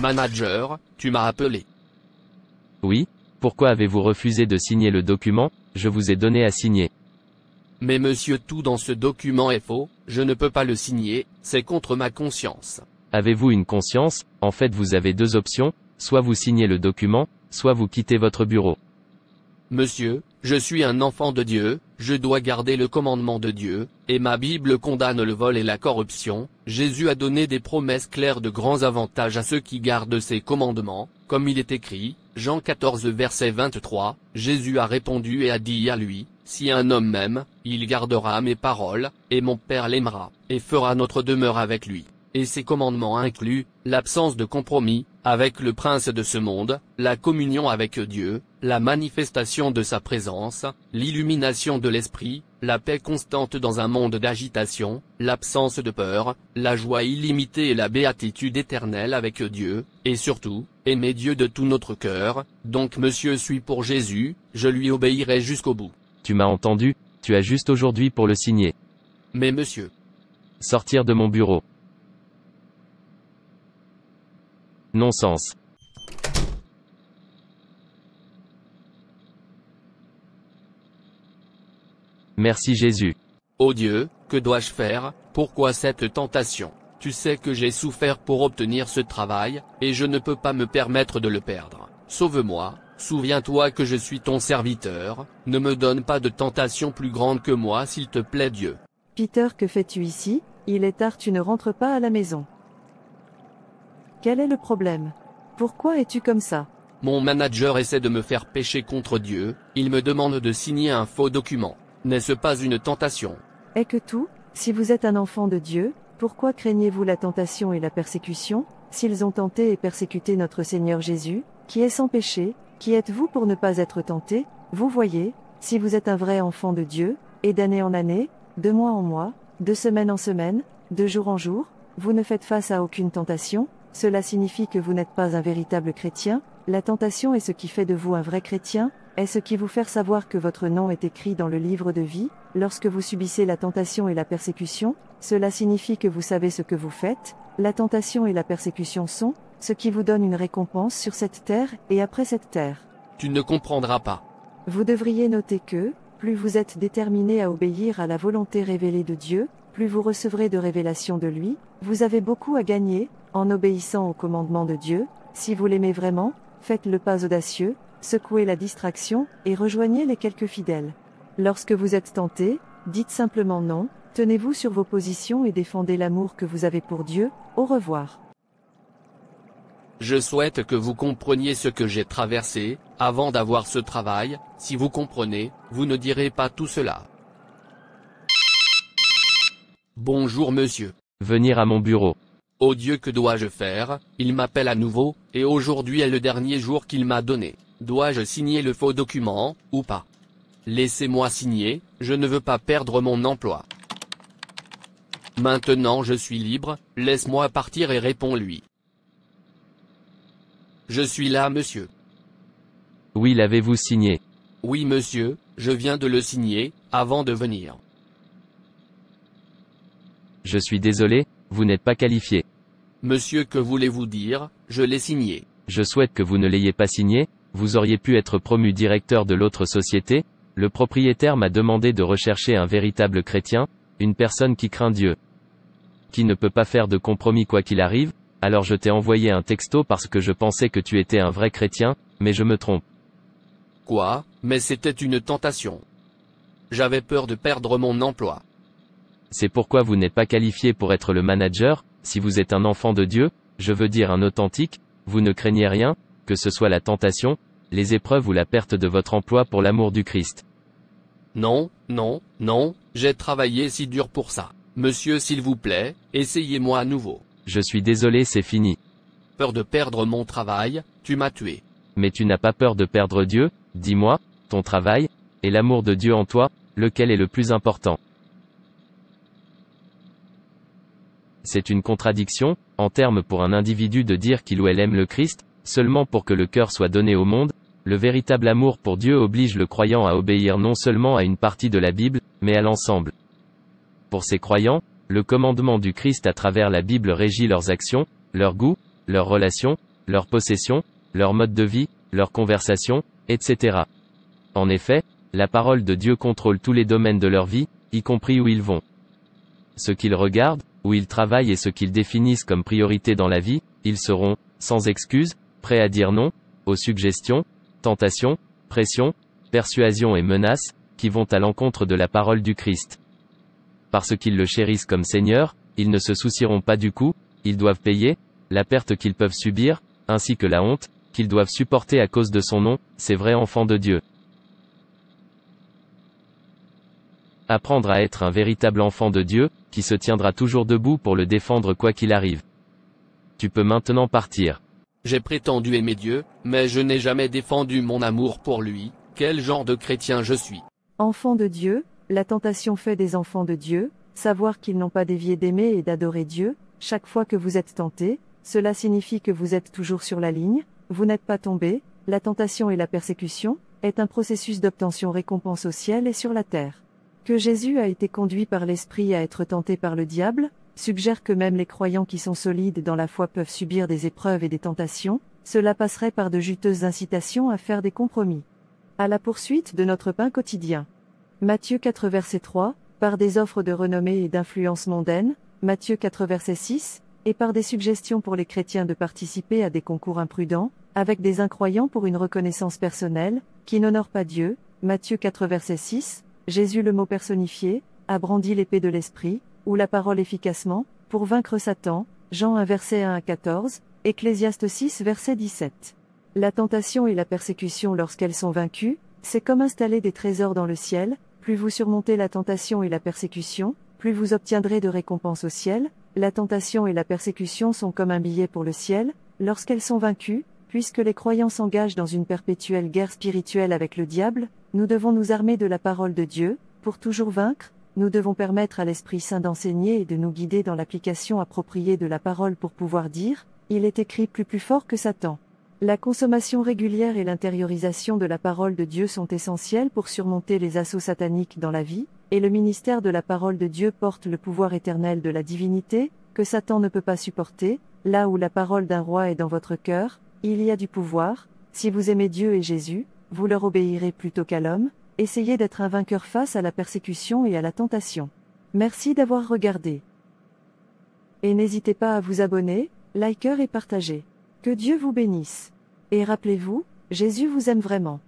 Manager, tu m'as appelé. Oui, pourquoi avez-vous refusé de signer le document? Je vous ai donné à signer. Mais monsieur, tout dans ce document est faux, je ne peux pas le signer, c'est contre ma conscience. Avez-vous une conscience? En fait, vous avez deux options, soit vous signez le document, soit vous quittez votre bureau. Monsieur, je suis un enfant de Dieu, je dois garder le commandement de Dieu, et ma Bible condamne le vol et la corruption. Jésus a donné des promesses claires de grands avantages à ceux qui gardent ses commandements, comme il est écrit, Jean 14 verset 23, Jésus a répondu et a dit à lui, si un homme m'aime, il gardera mes paroles, et mon Père l'aimera, et fera notre demeure avec lui. Et ces commandements incluent, l'absence de compromis, avec le prince de ce monde, la communion avec Dieu, la manifestation de sa présence, l'illumination de l'esprit, la paix constante dans un monde d'agitation, l'absence de peur, la joie illimitée et la béatitude éternelle avec Dieu, et surtout, aimer Dieu de tout notre cœur. Donc monsieur, suis pour Jésus, je lui obéirai jusqu'au bout. Tu m'as entendu, tu as juste aujourd'hui pour le signer. Mais monsieur. Sortir de mon bureau. Non-sens. Merci Jésus. Ô Dieu, que dois-je faire? Pourquoi cette tentation? Tu sais que j'ai souffert pour obtenir ce travail, et je ne peux pas me permettre de le perdre. Sauve-moi, souviens-toi que je suis ton serviteur, ne me donne pas de tentation plus grande que moi s'il te plaît Dieu. Peter, que fais-tu ici? Il est tard, tu ne rentres pas à la maison. Quel est le problème? Pourquoi es-tu comme ça? Mon manager essaie de me faire pécher contre Dieu, il me demande de signer un faux document. N'est-ce pas une tentation? Est que tout? Si vous êtes un enfant de Dieu, pourquoi craignez-vous la tentation et la persécution? S'ils ont tenté et persécuté notre Seigneur Jésus, qui est sans péché, qui êtes-vous pour ne pas être tenté? Vous voyez, si vous êtes un vrai enfant de Dieu, et d'année en année, de mois en mois, de semaine en semaine, de jour en jour, vous ne faites face à aucune tentation, cela signifie que vous n'êtes pas un véritable chrétien. La tentation est ce qui fait de vous un vrai chrétien, est ce qui vous fait savoir que votre nom est écrit dans le livre de vie. Lorsque vous subissez la tentation et la persécution, cela signifie que vous savez ce que vous faites. La tentation et la persécution sont ce qui vous donne une récompense sur cette terre et après cette terre. Tu ne comprendras pas. Vous devriez noter que, plus vous êtes déterminé à obéir à la volonté révélée de Dieu, plus vous recevrez de révélations de lui. Vous avez beaucoup à gagner, en obéissant au commandement de Dieu. Si vous l'aimez vraiment, faites le pas audacieux, secouez la distraction, et rejoignez les quelques fidèles. Lorsque vous êtes tenté, dites simplement non, tenez-vous sur vos positions et défendez l'amour que vous avez pour Dieu. Au revoir. Je souhaite que vous compreniez ce que j'ai traversé, avant d'avoir ce travail. Si vous comprenez, vous ne direz pas tout cela. Bonjour monsieur. Venir à mon bureau. Ô Dieu, que dois-je faire? Il m'appelle à nouveau, et aujourd'hui est le dernier jour qu'il m'a donné. Dois-je signer le faux document, ou pas? Laissez-moi signer, je ne veux pas perdre mon emploi. Maintenant je suis libre, laisse-moi partir et réponds-lui. Je suis là monsieur. Oui, l'avez-vous signé? Oui monsieur, je viens de le signer, avant de venir. Je suis désolé, vous n'êtes pas qualifié. Monsieur, que voulez-vous dire? Je l'ai signé. Je souhaite que vous ne l'ayez pas signé, vous auriez pu être promu directeur de l'autre société. Le propriétaire m'a demandé de rechercher un véritable chrétien, une personne qui craint Dieu, qui ne peut pas faire de compromis quoi qu'il arrive. Alors je t'ai envoyé un texto parce que je pensais que tu étais un vrai chrétien, mais je me trompe. Quoi? Mais c'était une tentation. J'avais peur de perdre mon emploi. C'est pourquoi vous n'êtes pas qualifié pour être le manager. Si vous êtes un enfant de Dieu, je veux dire un authentique, vous ne craignez rien, que ce soit la tentation, les épreuves ou la perte de votre emploi pour l'amour du Christ. Non, non, non, j'ai travaillé si dur pour ça. Monsieur, s'il vous plaît, essayez-moi à nouveau. Je suis désolé, c'est fini. Peur de perdre mon travail, tu m'as tué. Mais tu n'as pas peur de perdre Dieu? Dis-moi, ton travail, et l'amour de Dieu en toi, lequel est le plus important? C'est une contradiction, en termes pour un individu de dire qu'il ou elle aime le Christ, seulement pour que le cœur soit donné au monde. Le véritable amour pour Dieu oblige le croyant à obéir non seulement à une partie de la Bible, mais à l'ensemble. Pour ces croyants, Le commandement du Christ à travers la Bible régit leurs actions, leurs goûts, leurs relations, leurs possessions, leur mode de vie, leurs conversations, etc. En effet, la parole de Dieu contrôle tous les domaines de leur vie, y compris où ils vont. Ce qu'ils regardent, où ils travaillent et ce qu'ils définissent comme priorité dans la vie, ils seront, sans excuse, prêts à dire non, aux suggestions, tentations, pressions, persuasions et menaces, qui vont à l'encontre de la parole du Christ. Parce qu'ils le chérissent comme Seigneur, ils ne se soucieront pas du coût, ils doivent payer, la perte qu'ils peuvent subir, ainsi que la honte, qu'ils doivent supporter à cause de son nom, ces vrais enfants de Dieu. Apprendre à être un véritable enfant de Dieu, qui se tiendra toujours debout pour le défendre quoi qu'il arrive. Tu peux maintenant partir. J'ai prétendu aimer Dieu, mais je n'ai jamais défendu mon amour pour lui. Quel genre de chrétien je suis? Enfants de Dieu, la tentation fait des enfants de Dieu, savoir qu'ils n'ont pas dévié d'aimer et d'adorer Dieu. Chaque fois que vous êtes tentés, cela signifie que vous êtes toujours sur la ligne, vous n'êtes pas tombés. La tentation et la persécution est un processus d'obtention récompense au ciel et sur la terre. Que Jésus a été conduit par l'Esprit à être tenté par le diable, suggère que même les croyants qui sont solides dans la foi peuvent subir des épreuves et des tentations, cela passerait par de juteuses incitations à faire des compromis. À la poursuite de notre pain quotidien. Matthieu 4 verset 3, par des offres de renommée et d'influence mondaine, Matthieu 4 verset 6, et par des suggestions pour les chrétiens de participer à des concours imprudents, avec des incroyants pour une reconnaissance personnelle, qui n'honorent pas Dieu, Matthieu 4 verset 6, Jésus le mot personnifié, a brandi l'épée de l'esprit, ou la parole efficacement, pour vaincre Satan, Jean 1 verset 1 à 14, Ecclésiaste 6 verset 17. La tentation et la persécution lorsqu'elles sont vaincues, c'est comme installer des trésors dans le ciel, plus vous surmontez la tentation et la persécution, plus vous obtiendrez de récompenses au ciel. La tentation et la persécution sont comme un billet pour le ciel, lorsqu'elles sont vaincues, puisque les croyants s'engagent dans une perpétuelle guerre spirituelle avec le diable, nous devons nous armer de la parole de Dieu, pour toujours vaincre, nous devons permettre à l'Esprit Saint d'enseigner et de nous guider dans l'application appropriée de la parole pour pouvoir dire, il est écrit plus fort que Satan. La consommation régulière et l'intériorisation de la parole de Dieu sont essentielles pour surmonter les assauts sataniques dans la vie, et le ministère de la parole de Dieu porte le pouvoir éternel de la divinité, que Satan ne peut pas supporter. Là où la parole d'un roi est dans votre cœur, il y a du pouvoir. Si vous aimez Dieu et Jésus, vous leur obéirez plutôt qu'à l'homme. Essayez d'être un vainqueur face à la persécution et à la tentation. Merci d'avoir regardé. Et n'hésitez pas à vous abonner, liker et partager. Que Dieu vous bénisse. Et rappelez-vous, Jésus vous aime vraiment.